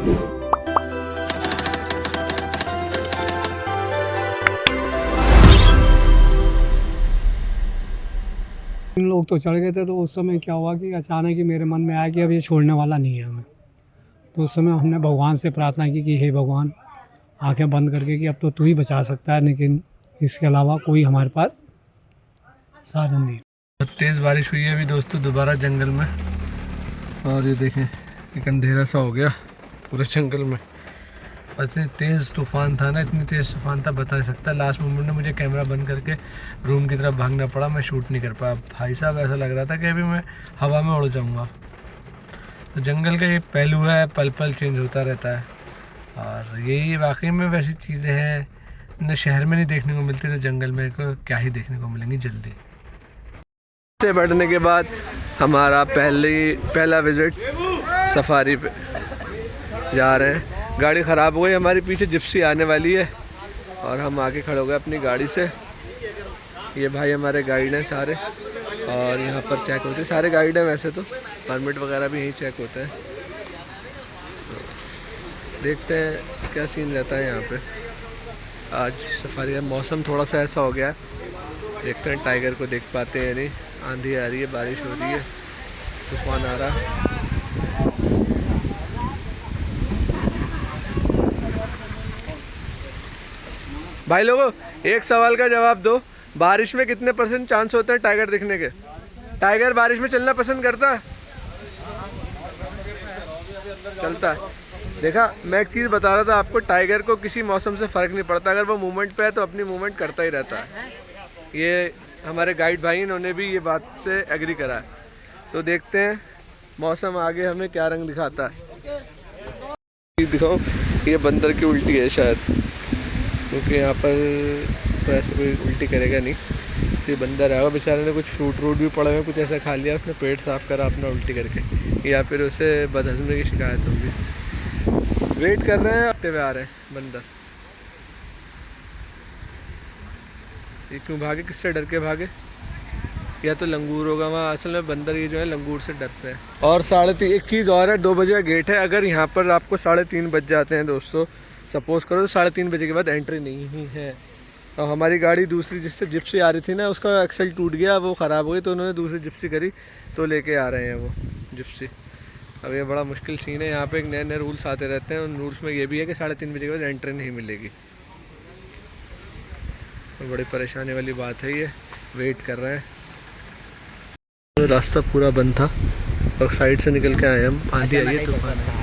इन लोग तो चढ़ गए थे, तो उस समय क्या हुआ कि अचानक ही मेरे मन में आया कि अब ये छोड़ने वाला नहीं है हमें। तो उस समय हमने भगवान से प्रार्थना की कि हे भगवान, आंखें बंद करके कि अब तो तू ही बचा सकता है, लेकिन इसके अलावा कोई हमारे पास साधन नहीं। बहुत तेज़ बारिश हुई है अभी दोस्तों दोबारा जंगल में, और ये देखें एक अंधेरा सा हो गया पूरे जंगल में। और इतनी तेज़ तूफ़ान था ना, इतनी तेज़ तूफ़ान था बता नहीं सकता। लास्ट मोमेंट में मुझे कैमरा बंद करके रूम की तरफ भागना पड़ा, मैं शूट नहीं कर पाया। भाई साहब ऐसा लग रहा था कि अभी मैं हवा में उड़ जाऊंगा। तो जंगल का ये पहलू है, पल पल चेंज होता रहता है, और यही वाकई में वैसी चीज़ें हैं न शहर में नहीं देखने को मिलती, तो जंगल में को क्या ही देखने को मिलेंगी जल्दी। से बैठने के बाद हमारा पहला विज़िट सफारी पे जा रहे हैं। गाड़ी ख़राब हो गई हमारी, पीछे जिप्सी आने वाली है और हम आके खड़े हो गए अपनी गाड़ी से। ये भाई हमारे गाइड हैं सारे, और यहाँ पर चेक होते हैं सारे गाइड हैं, वैसे तो परमिट वगैरह भी यहीं चेक होता है। तो देखते हैं क्या सीन रहता है यहाँ पे आज सफारी का। मौसम थोड़ा सा ऐसा हो गया है, देखते हैं टाइगर को देख पाते हैं नहीं। आंधी आ रही है, बारिश हो रही है, तूफान आ रहा है। भाई लोगों एक सवाल का जवाब दो, बारिश में कितने % चांस होते हैं टाइगर दिखने के? टाइगर बारिश में चलना पसंद करता है? चलता है। देखा, मैं एक चीज़ बता रहा था आपको, टाइगर को किसी मौसम से फ़र्क नहीं पड़ता, अगर वो मूवमेंट पे है तो अपनी मूवमेंट करता ही रहता है। ये हमारे गाइड भाई इन्होंने भी ये बात से एग्री करा है। तो देखते हैं मौसम आगे हमें क्या रंग दिखाता है। दिखाओ, ये बंदर की उल्टी है शायद, क्योंकि यहाँ पर तो ऐसे कोई उल्टी करेगा नहीं। तो ये बंदर आएगा, बेचारे ने कुछ फ्रूट भी पड़े हुए, कुछ ऐसा खा लिया, उसने पेट साफ़ करा अपना उल्टी करके, या फिर उसे बदहज़मी की शिकायत होगी। वेट कर रहे हैं, आते हुए आ रहे हैं बंदर। ये क्यों भागे, किससे डर के भागे? या तो लंगूर होगा वहाँ, असल में बंदर ये जो है लंगूर से डरते हैं। और 3:30 एक चीज़ और है, 2 बजे का गेट है। अगर यहाँ पर आपको 3:30 बज जाते हैं दोस्तों, सपोज़ करो, तो 3:30 बजे के बाद एंट्री नहीं ही है। और हमारी गाड़ी दूसरी जिससे जिप्सी आ रही थी ना, उसका एक्सल टूट गया, वो ख़राब हो गई, तो उन्होंने दूसरी जिप्सी करी, तो लेके आ रहे हैं वो जिप्सी। अब ये बड़ा मुश्किल सीन है, यहाँ पे एक नए नए रूल्स आते रहते हैं। उन रूल्स में ये भी है कि 3:30 बजे के बाद एंट्री नहीं मिलेगी। तो बड़ी परेशानी वाली बात है ये। वेट कर रहे हैं, तो रास्ता पूरा बंद था और साइड से निकल के आए हम। आंधी आई है, तूफान है।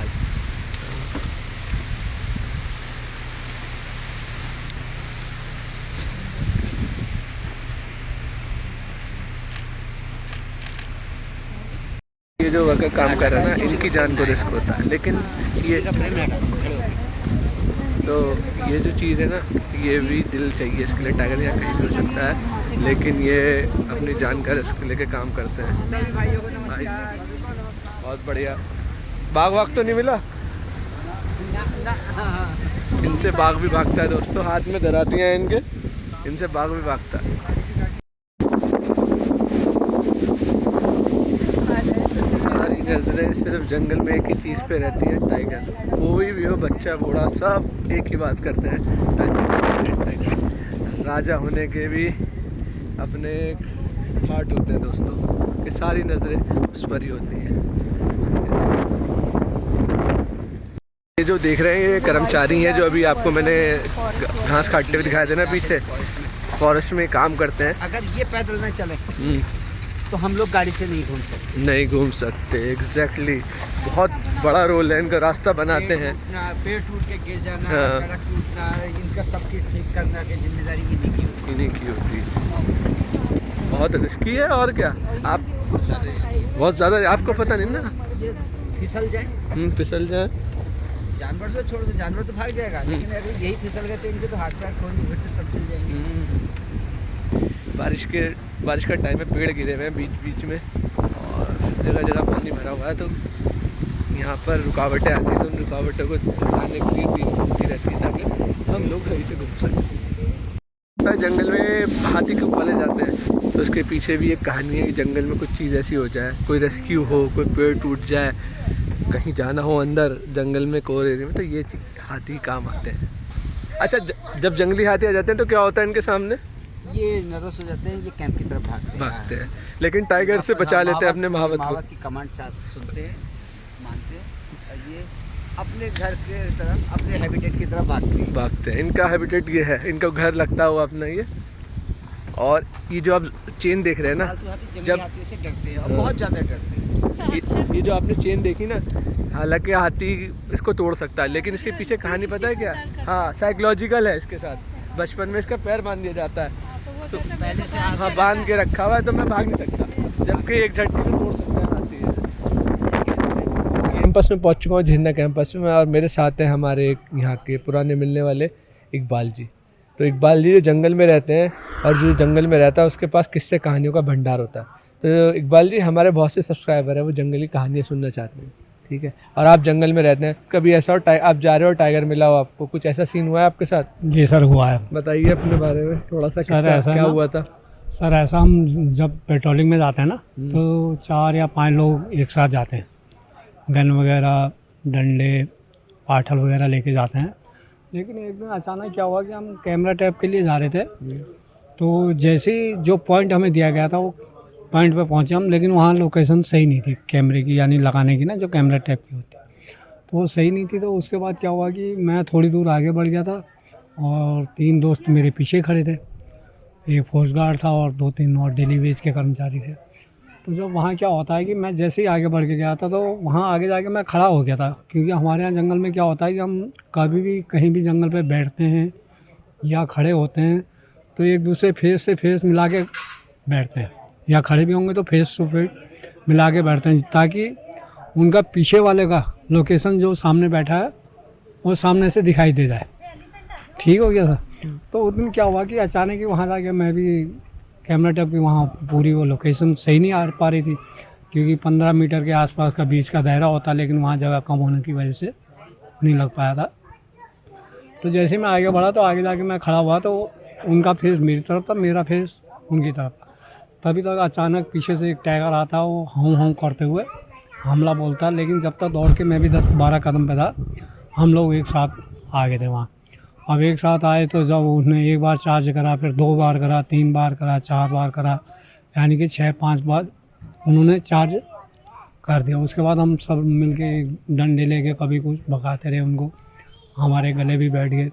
ये जो वर्कर काम कर रहे हैं ना, इनकी जान को रिस्क होता है, लेकिन ये तो ये जो चीज़ है ना, ये भी दिल चाहिए इसके लिए। टाइगर यहाँ कहीं भी हो सकता है, लेकिन ये अपनी जान का रिस्क लेके काम करते हैं। भाई बहुत बढ़िया। बाघ तो नहीं मिला? इनसे बाघ भी भागता है दोस्तों, हाथ में दरातियाँ हैं इनके, इनसे बाघ भी भागता है। सारी नजरें सिर्फ जंगल में एक ही चीज़ पे रहती है, टाइगर। कोई भी हो, बच्चा बूढ़ा, सब एक ही बात करते हैं, टाइगर। राजा होने के भी अपने पार्ट होते हैं दोस्तों, कि सारी नजरें उस पर ही होती हैं। ये जो देख रहे हैं ये कर्मचारी हैं, जो अभी आपको मैंने घास काटते हुए दिखाया था ना पीछे, फॉरेस्ट में काम करते हैं। अगर ये पैदल न चले तो हम लोग गाड़ी से नहीं घूम सकते। एग्जैक्टली, बहुत बड़ा रोल है इनका, रास्ता बनाते हैं। पेड़ टूट के गिर जाना, सड़क टूटना, इनका सबकी ठीक करना की जिम्मेदारी इन्हीं की होती है। बहुत रिस्की है, और क्या, आप बहुत ज़्यादा, आपको पता नहीं ना, फिसल जाए। जानवर से छोड़ दो, जानवर तो भाग जाएगा, लेकिन अगर यही फिसल गए तो इनके तो हाथ पैर खोलने घुटने सब चल जाएंगे। बारिश का टाइम है, पेड़ गिरे हुए हैं बीच में, और जगह जगह पानी भरा हुआ है, तो यहाँ पर रुकावटें आती हैं। तो उन रुकावटों को हटाने के लिए टीम घूमती रहती है ताकि हम लोग सही से घूम सकें। जंगल में हाथी क्यों पाले जाते हैं, तो उसके पीछे भी एक कहानी है कि जंगल में कुछ चीज़ ऐसी हो जाए, कोई रेस्क्यू हो, कोई पेड़ टूट जाए, कहीं जाना हो अंदर जंगल में कोर एरिया में तो ये हाथी काम आते हैं। अच्छा जब जंगली हाथी आ जाते हैं तो क्या होता है इनके सामने? ये नर्वस हो जाते हैं, ये कैंप की तरफ भागते हैं। लेकिन टाइगर से बचा लेते हैं अपने महावत की कमांड सुनते हैं, मानते हैं, और ये अपने घर के तरफ, अपने हैबिटेट की तरफ भागते हैं। इनका हैबिटेट ये है, इनका घर लगता हुआ अपना ये। और ये जो आप चेन देख रहे हैं ना, जब हाथियों से डरते हैं और बहुत ज़्यादा डरते हैं। ये जो आपने चेन देखी ना, हालांकि हाथी इसको तोड़ सकता है, लेकिन इसके पीछे कहानी पता है क्या? हाँ, साइकोलॉजिकल है इसके साथ। बचपन में इसका पैर बांध दिया जाता है तो पहले से हाँ बांध के रखा हुआ है, तो मैं भाग नहीं सकता, जबकि एक झटके में तोड़ सकता है हाथी। कैंपस में पहुंच चुका हूँ, झिरना कैंपस में, और मेरे साथ हैं हमारे यहाँ के पुराने मिलने वाले इकबाल जी। तो इकबाल जी जो जंगल में रहते हैं, और जो जंगल में रहता है उसके पास किस्से कहानियों का भंडार होता है। तो इकबाल जी, हमारे बहुत से सब्सक्राइबर हैं, वो जंगली कहानियाँ सुनना चाहते हैं, ठीक है? और आप जंगल में रहते हैं, कभी ऐसा हो आप जा रहे हो, टाइगर मिला हो आपको, कुछ ऐसा सीन हुआ है आपके साथ? जी सर, हुआ है। बताइए अपने बारे में थोड़ा सा, ऐसा क्या हुआ था? सर ऐसा, हम जब पेट्रोलिंग में जाते हैं ना, तो 4 या 5 लोग एक साथ जाते हैं, गन वगैरह, डंडे, पाठल वगैरह लेके जाते हैं। लेकिन एक दिन अचानक क्या हुआ कि हम कैमरा टैप के लिए जा रहे थे, तो जैसे ही जो पॉइंट हमें दिया गया था वो पॉइंट पे पहुंचे हम, लेकिन वहाँ लोकेशन सही नहीं थी कैमरे की, यानी लगाने की ना, जो कैमरा टैप की होती है, तो वो सही नहीं थी। तो उसके बाद क्या हुआ कि मैं थोड़ी दूर आगे बढ़ गया था, और 3 दोस्त मेरे पीछे खड़े थे, एक फोर्स गार्ड था और 2-3 और डेली वेज के कर्मचारी थे। तो जब वहाँ क्या होता है कि मैं जैसे ही आगे बढ़ के गया था, तो वहाँ आगे जाके मैं खड़ा हो गया था, क्योंकि हमारे यहाँ जंगल में क्या होता है कि हम कभी भी कहीं भी जंगल पे बैठते हैं या खड़े होते हैं तो एक दूसरे फेस से फेस मिला के बैठते हैं, या खड़े भी होंगे तो फेस टू फेस मिला के बैठते हैं, ताकि उनका पीछे वाले का लोकेशन जो सामने बैठा है वो सामने से दिखाई दे जाए। ठीक हो गया सर? तो उस दिन क्या हुआ कि अचानक ही वहाँ जाके मैं भी कैमरा टैप की वहाँ पूरी वो लोकेशन सही नहीं आ पा रही थी, क्योंकि 15 मीटर के आसपास का बीच का दायरा होता, लेकिन वहाँ जगह कम होने की वजह से नहीं लग पाया था। तो जैसे मैं आगे बढ़ा तो आगे जाके मैं खड़ा हुआ तो उनका फेस मेरी तरफ था, मेरा फेस उनकी तरफ था। तभी तक अचानक पीछे से एक टाइगर आता, वो हाउ हाउ करते हुए हमला बोलता, लेकिन जब तक दौड़ के मैं भी 10-12 कदम पे था, हम लोग एक साथ आ गए थे वहाँ। अब एक साथ आए तो जब उसने एक बार चार्ज करा, फिर 2 बार करा, 3 बार करा, 4 बार करा, यानी कि 6-5 बार उन्होंने चार्ज कर दिया। उसके बाद हम सब मिलके डंडे लेके कभी कुछ भगाते रहे उनको, हमारे गले भी बैठ गए।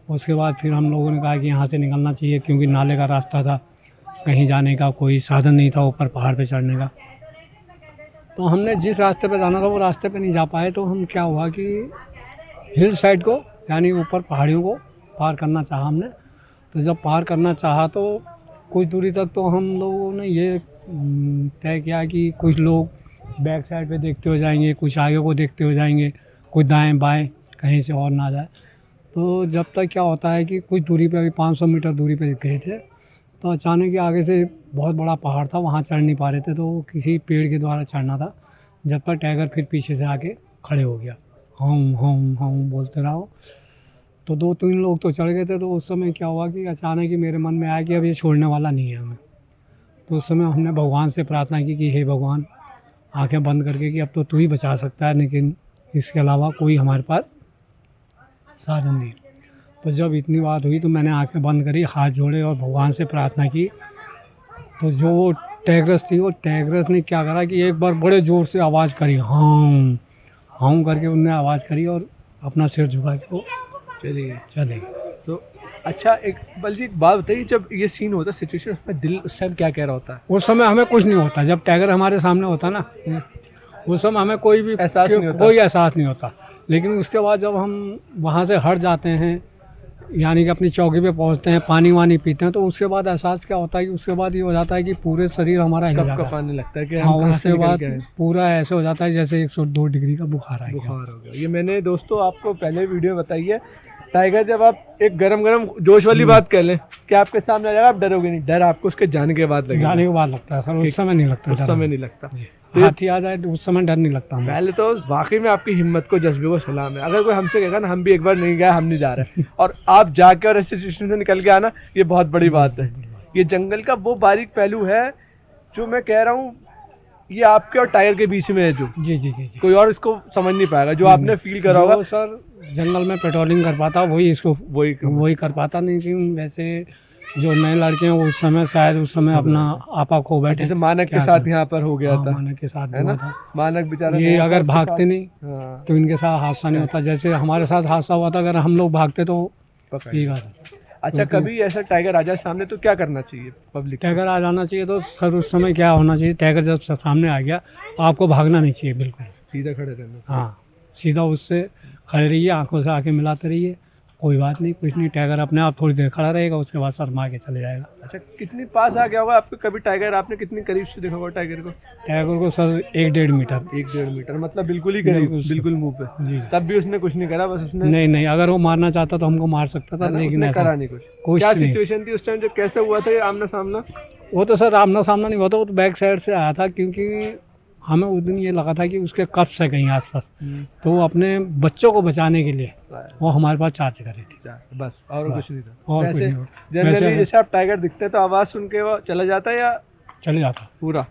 उसके बाद फिर हम लोगों ने कहा कि यहाँ से निकलना चाहिए, क्योंकि नाले का रास्ता था, कहीं जाने का कोई साधन नहीं था ऊपर पहाड़ पे चढ़ने का। तो हमने जिस रास्ते पे जाना था वो रास्ते पे नहीं जा पाए, तो हम क्या हुआ कि हिल साइड को, यानी ऊपर पहाड़ियों को पार करना चाहा हमने। तो जब पार करना चाहा तो कुछ दूरी तक तो हम लोगों ने ये तय किया कि कुछ लोग बैक साइड पे देखते हो जाएंगे, कुछ आगे को देखते हो जाएंगे, कुछ दाएं बाएं कहीं से और ना जाए। तो जब तक क्या होता है कि कुछ दूरी पे, अभी 500 मीटर दूरी पे गए थे, तो अचानक ही आगे से बहुत बड़ा पहाड़ था, वहाँ चढ़ नहीं पा रहे थे, तो किसी पेड़ के द्वारा चढ़ना था। जब तक टाइगर फिर पीछे से आके खड़े हो गया, हम बोलते रहो। तो 2-3 लोग तो चढ़ गए थे। तो उस समय क्या हुआ कि अचानक ही मेरे मन में आया कि अब ये छोड़ने वाला नहीं है हमें। तो उस समय हमने भगवान से प्रार्थना की कि हे भगवान, आंखें बंद करके कि अब तो तू ही बचा सकता है, लेकिन इसके अलावा कोई हमारे पास साधन नहीं। तो जब इतनी बात हुई तो मैंने आंखें बंद करी, हाथ जोड़े और भगवान से प्रार्थना की। तो जो वो टाइग्रेस थी, वो टाइग्रेस ने क्या करा कि एक बार बड़े ज़ोर से आवाज़ करी, हाँ करके उनने आवाज़ करी और अपना सिर झुका के वो चले गए। तो अच्छा, एक बल्कि एक बात बताइए, जब ये सीन होता है सिचुएशन, उसमें दिल उस टाइम क्या कह रहा होता है? उस समय हमें कुछ नहीं होता। जब टाइगर हमारे सामने होता ना, उस समय हमें कोई भी एहसास नहीं होता। लेकिन उसके बाद जब हम वहाँ से हट जाते हैं, यानी कि अपनी चौकी पे पहुँचते हैं, पानी वानी पीते हैं, तो उसके बाद एहसास क्या होता है कि उसके बाद ये हो जाता है कि पूरे शरीर हमारा हिल जाता है, कँपने लगता है कि हाँ। उसके बाद पूरा ऐसे हो जाता है जैसे 102 डिग्री का बुखार हो गया। ये मैंने दोस्तों आपको पहले वीडियो बताई है। टाइगर जब आप एक गरम जोश वाली बात कह लें कि आपके सामने आ जाएगा, आप डरोगे नहीं। डर आपको उसके जाने के बाद लगेगा। जाने के बाद लगता है सर, उस समय नहीं लगता। उस समय नहीं लगता। हाथी आ जाए तो उस समय डर नहीं लगता हमें। पहले तो वाकई में आपकी हिम्मत को, जज्बे को सलाम है। अगर कोई हमसे कहेगा ना हम भी एक बार नहीं गए, हम नहीं जा रहे, और आप जाके और इस सिचुएशन से निकल के आना, ये बहुत बड़ी बात है। ये जंगल का वो बारीक पहलू है जो मैं कह रहा हूँ, ये आपके और टाइगर के बीच में है जो, जी जी जी जी। कोई और इसको समझ नहीं पाएगा, जो आपने फील करा होगा। जो सर जंगल में पेट्रोलिंग कर पाता वही इसको वही कर पाता, नहीं कि वैसे जो नए लड़के हैं वो उस समय शायद उस समय अपना आपा खो बैठे। जैसे मानक के क्या साथ करें? यहाँ पर हो गया हाँ, था, मानक के साथ है हुआ ना। था। मानक बेचारा ये यहाँ अगर पर भागते नहीं हाँ, तो इनके साथ हादसा नहीं होता। जैसे हमारे साथ हादसा हुआ था, अगर हम लोग भागते तो पकड़। ठीक है। अच्छा, कभी ऐसा टाइगर आ जाए सामने तो क्या करना चाहिए पब्लिक? टाइगर आ जाना चाहिए तो सर उस समय क्या होना चाहिए, टाइगर जब सामने आ गया आपको भागना नहीं चाहिए बिल्कुल। सीधा खड़े रहना। हाँ, सीधा उससे खड़े रहिए, आंखों से आके मिलाते रहिए, कोई बात नहीं, कुछ नहीं। टाइगर अपने आप थोड़ी देर खड़ा रहेगा, उसके बाद शर्मा के चले जाएगा। अच्छा, कितनी पास आ गया होगा आपके कभी टाइगर? आपने कितनी करीब से देखा होगा टाइगर को? टाइगर को सर 1-1.5 मीटर। 1-1.5 मीटर मतलब बिल्कुल ही करीब, बिल्कुल मुंह पे। जी। तब भी उसने कुछ नहीं करा, बस उसने नहीं, अगर वो मारना चाहता तो हमको मार सकता था, लेकिन उसने ऐसा करा नहीं कुछ। कुछ क्या नहीं। सिचुएशन थी उस टाइम, जो कैसे हुआ था ये आमना सामना? वो तो सर आमना सामना नहीं हुआ था, वो तो बैक साइड से आया था, क्योंकि हमें उस दिन ये लगा था कि उसके कब्ज है कहीं आसपास, तो वो अपने बच्चों को बचाने के लिए वो हमारे पास चार्ज करी थी, बस, और कुछ नहीं था। और कुछ वैसे नहीं। जनरली जैसे आप टाइगर दिखते हैं तो आवाज सुन के वो चला जाता है या चले जाता पूरा?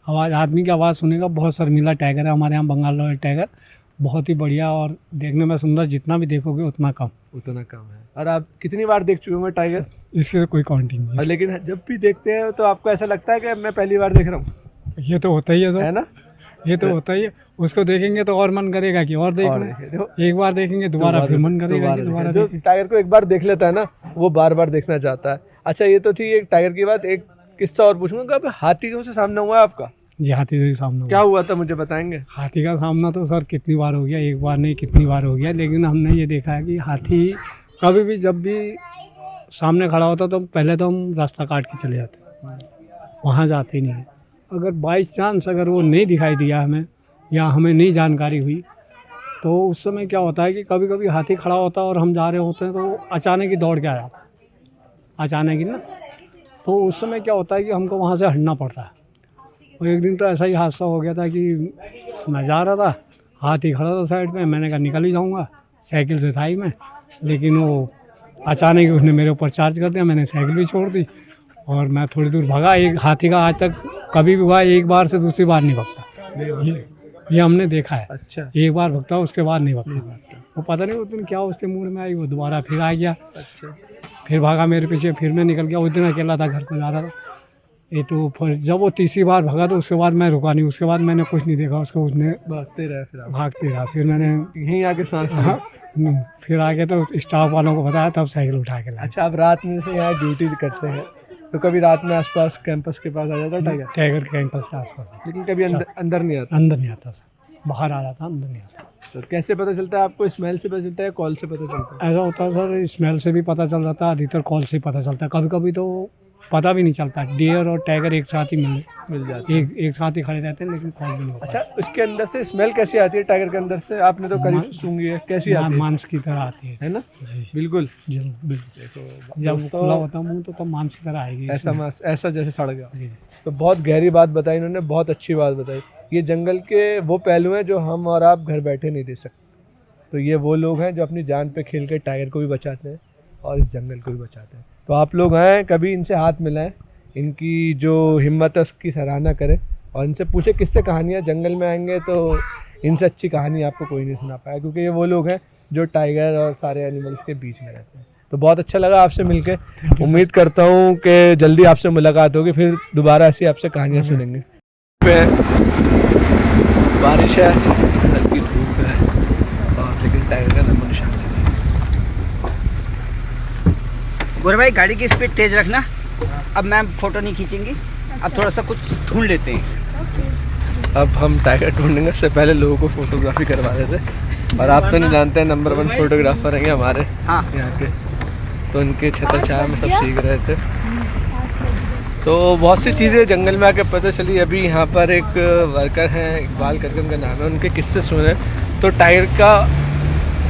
आवाज़, आदमी की आवाज़ सुनेगा। बहुत शर्मीला टाइगर है हमारे यहाँ, बंगाल रॉयल टाइगर, बहुत ही बढ़िया और देखने में सुंदर। जितना भी देखोगे उतना कम है। और आप कितनी बार देख चुके होंगे टाइगर? इसके कोई काउंटिंग नहीं और है। लेकिन जब भी देखते हैं तो आपको ऐसा लगता है कि मैं पहली बार देख रहा हूँ, ये तो होता ही है है सर, ना? ये तो होता ही है। उसको देखेंगे तो और मन करेगा कि और देख लें। देखो, एक बार देखेंगे दोबारा फिर मन करेगा कि दोबारा जो देखें। टाइगर को एक बार देख लेता है ना, वो बार बार देखना चाहता है। अच्छा, ये तो थी एक टाइगर की बात। एक किस्सा और पूछूंगा, कभी हाथी से सामना हुआ है आपका? जी, हाथी से सामना क्या हुआ। हुआ था मुझे बताएंगे? हाथी का सामना तो सर कितनी बार हो गया, एक बार नहीं कितनी बार हो गया। लेकिन हमने ये देखा है कि हाथी कभी भी जब भी सामने खड़ा होता तो पहले तो हम रास्ता काट के चले जाते, वहाँ जाते ही नहीं। अगर बाई चांस अगर वो नहीं दिखाई दिया हमें या हमें नहीं जानकारी हुई तो उस समय क्या होता है कि कभी कभी हाथी खड़ा होता है और हम जा रहे होते हैं तो अचानक ही दौड़ के आ जाता है, अचानक ही ना। तो उस समय क्या होता है कि हमको वहाँ से हटना पड़ता है। और एक दिन तो ऐसा ही हादसा हो गया था कि मैं जा रहा था, हाथी खड़ा था साइड में, मैंने कहा निकल ही जाऊँगा, साइकिल से था ही मैं, लेकिन वो अचानक ही उसने मेरे ऊपर चार्ज कर दिया। मैंने साइकिल भी छोड़ दी और मैं थोड़ी दूर भागा। एक हाथी का आज तक कभी भी हुआ एक बार से दूसरी बार नहीं भगता, ये हमने देखा है। अच्छा, एक बार भगता उसके बाद नहीं भगता। वो पता नहीं उस दिन क्या उसके मूड में आई, वो दोबारा फिर आ गया, अच्छा। फिर भागा मेरे पीछे, फिर मैं निकल गया। उस दिन अकेला था, घर को जा रहा था। ये तो फिर जब वो तीसरी बार भगा तो उसके बाद मैं रुका नहीं, उसके बाद मैंने कुछ नहीं देखा उसको, उसने भागते रहे फिर आप? भागते रहा। फिर मैंने यहीं आके सांस ली। हाँ, फिर आगे तो स्टाफ वालों को बताया, तब साइकिल उठा के लाया। अच्छा, आप रात में से यहाँ ड्यूटी करते हैं तो कभी रात में आसपास कैंपस के पास आ जाता टाइगर? टाइगर कैंपस के आसपास, लेकिन कभी अंदर नहीं आता? अंदर नहीं आता सर, बाहर आ जाता, अंदर नहीं आता। तो कैसे पता चलता है आपको? स्मेल से पता चलता है, कॉल से पता चलता है? ऐसा होता है सर, स्मेल से भी पता चल जाता है, अधिकतर कॉल से ही पता चलता है। कभी कभी तो पता भी नहीं चलता, डियर और टाइगर एक साथ ही मिल जाते हैं, एक साथ ही खड़े रहते हैं, लेकिन कॉल भी नहीं होता। अच्छा, उसके अंदर से स्मेल कैसी आती है टाइगर के अंदर से? आपने तो करीब सूंघी है, कैसी आती है? मांस की तरह आती है ना? बिल्कुल। जरूर, बिल्कुल। जब खुला होता मुँह तो तब मांस की तरह आएगी, ऐसा मांस, ऐसा जैसे सड़ गया। जी। तो बहुत गहरी बात बताई इन्होंने, बहुत अच्छी बात बताई। ये जंगल के वो पहलू हैं जो हम और आप घर बैठे नहीं देख सकते। तो ये वो लोग हैं जो अपनी जान पे खेल के टाइगर को भी बचाते हैं और इस जंगल को भी बचाते हैं। तो आप लोग हैं, कभी इनसे हाथ मिलाएं, इनकी जो हिम्मत है उसकी सराहना करें और इनसे पूछे किससे कहानियाँ। जंगल में आएंगे तो इनसे अच्छी कहानी आपको कोई नहीं सुना पाया, क्योंकि ये वो लोग हैं जो टाइगर और सारे एनिमल्स के बीच में रहते हैं। तो बहुत अच्छा लगा आपसे मिलके। उम्मीद करता हूँ कि जल्दी आपसे मुलाकात होगी, फिर दोबारा ऐसी आपसे कहानियाँ सुनेंगे। बारिश है, हल्की धूप है, और लेकिन टाइगर का नामो निशान नहीं। गोरे भाई गाड़ी की स्पीड तेज रखना। अब मैम फोटो नहीं खींचेंगी, अब थोड़ा सा कुछ ढूंढ लेते हैं। अब हम टाइगर ढूंढेंगे, उससे पहले लोगों को फोटोग्राफी करवा देते हैं। और आप तो नहीं जानते हैं, नंबर 1 फोटोग्राफर हैं हमारे हाँ यहाँ के, तो उनके छत्र छाया में सब सीख रहे थे। तो बहुत सी चीज़ें जंगल में आके पता चली। अभी यहाँ पर एक वर्कर हैं, इकबाल करके उनका नाम है, उनके किस्से सुने तो टाइगर का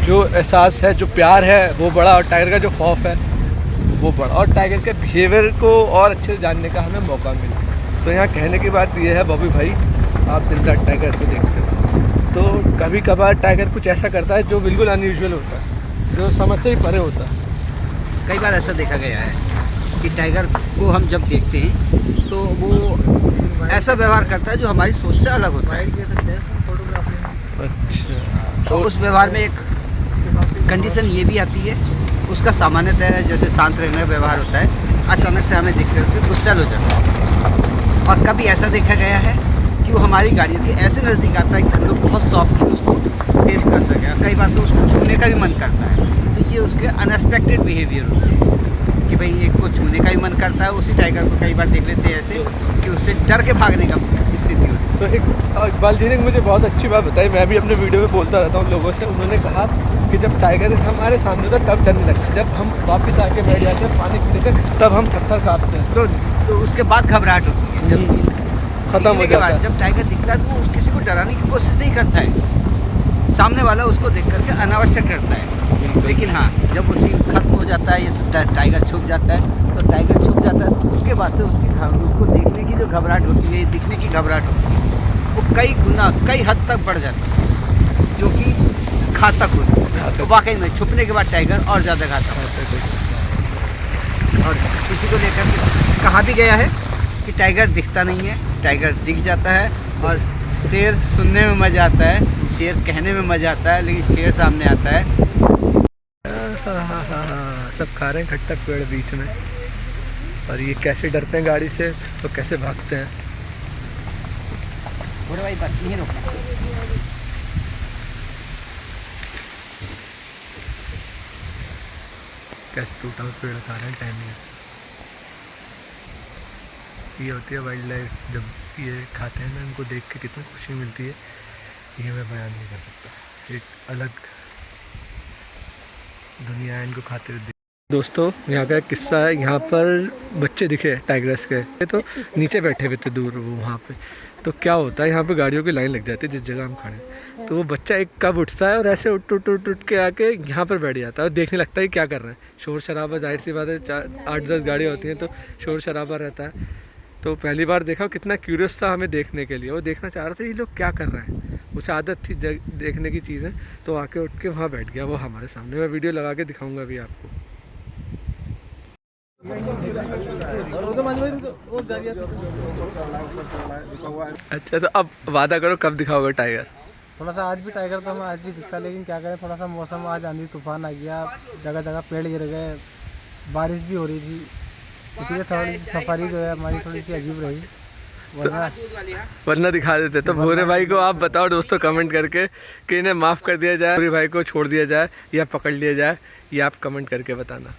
जो एहसास है, जो प्यार है वो बड़ा, और टाइगर का जो खौफ है वो बड़ा, और टाइगर के बिहेवियर को और अच्छे से जानने का हमें मौका मिला। तो यहाँ कहने की बात ये है बॉबी भाई, आप दिन रात टाइगर को देखते हो, तो कभी कभार टाइगर कुछ ऐसा करता है जो बिल्कुल अनयूजुअल होता है, जो समझ से ही परे होता है। कई बार ऐसा देखा गया है। कि टाइगर को हम जब देखते हैं तो वो ऐसा व्यवहार करता है जो हमारी सोच से अलग होता है। अच्छा, तो उस व्यवहार में एक कंडीशन ये भी आती है, उसका सामान्यतः जैसे शांत रहने का व्यवहार होता है, अचानक से हमें देख करके गुस्सा हो जाता है। और कभी ऐसा देखा गया है कि वो हमारी गाड़ियों के ऐसे नज़दीक आता है कि हम लोग बहुत सॉफ्टली उसको फेस कर सकें। कई बार तो उसको छूने का भी मन करता है। तो ये उसके अनएक्सपेक्टेड बिहेवियर होते हैं कि भाई एक को छूने का भी मन करता है। उसी टाइगर को कई बार देख लेते हैं ऐसे कि उससे डर के भागने का स्थिति होती है। तो एक इकबाल जी ने मुझे बहुत अच्छी बात बताई, मैं भी अपने वीडियो में बोलता रहता हूँ लोगों से। उन्होंने कहा कि जब टाइगर हमारे सामने होता है तब डर नहीं लगता, जब हम वापस आके बैठ जाते हैं पानी पीते हैं तब हम थर-थर काँपते हैं। तो उसके बाद घबराहट होती है। जब खत्म हो के जाता बाद है। जब टाइगर दिखता है तो वो किसी को डराने की कोशिश नहीं करता है, सामने वाला उसको देख करके अनावश्यक डरता है। लेकिन हाँ, जब वो सीन खत्म हो जाता है, ये टाइगर छुप जाता है, तो टाइगर छुप जाता है तो उसके बाद से उसको देखने की जो घबराहट होती है, दिखने की घबराहट होती है, वो कई गुना कई हद तक बढ़ जाता है, जो कि घातक होती है। तो वाकई में छुपने के बाद टाइगर और ज़्यादा घातक होता है। और किसी को लेकर के कहा भी गया है कि टाइगर दिखता नहीं है, टाइगर दिख जाता है। और शेर सुनने में मज़ा आता है, शेर कहने में मज़ा आता है, लेकिन शेर सामने आता है। हाँ, सब खा रहे हैं खट्टा पेड़ बीच में, और ये कैसे डरते हैं गाड़ी से तो कैसे भागते हैं। बोले भाई बस नहीं रोकना। कैसे टूटा हुआ पेड़ खा रहे हैं टाइम में। ये होती है वाइल्ड लाइफ, जब ये खाते हैं ना, इनको देख के कितनी खुशी मिलती है ये मैं बयान नहीं कर सकता। एक अलग दुनिया है इनको खाते हुए। दोस्तों, यहाँ का एक किस्सा है। यहाँ पर बच्चे दिखे टाइगर्स के, तो नीचे बैठे हुए थे दूर वो वहाँ पे। तो क्या होता है, यहाँ पे गाड़ियों की लाइन लग जाती है जिस जगह हम खड़े हैं। तो वो बच्चा एक कब उठता है और ऐसे उठ के आके यहाँ पर बैठ जाता है और देखने लगता है क्या कर रहे हैं। शोर शराबा, जाहिर सी बात है, 8-10 गाड़ियाँ होती हैं तो शोर शराबा रहता है। तो पहली बार देखा, कितना क्यूरियस था हमें देखने के लिए। वो देखना चाह रहे थे ये लोग क्या कर रहे हैं, उसे आदत थी देखने की चीज़ें। तो आके उठ के वहाँ बैठ गया वो हमारे सामने। मैं वीडियो लगा के दिखाऊंगा अभी आपको। अच्छा, तो अब वादा करो कब दिखाओगे टाइगर? थोड़ा सा आज भी टाइगर तो हमें आज भी दिखता, लेकिन क्या करें, थोड़ा सा मौसम आज आंधी तूफान आ गया, जगह जगह पेड़ गिर गए, बारिश भी हो रही थी, इसलिए थोड़ी सी सफारी जो है हमारी थोड़ी सी अजीब रही। वरना दिखा देते। तो भूरे भाई को आप बताओ दोस्तों कमेंट करके कि इन्हें माफ़ कर दिया जाए, भूरे भाई को छोड़ दिया जाए या पकड़ लिया जाए, ये आप कमेंट करके बताना।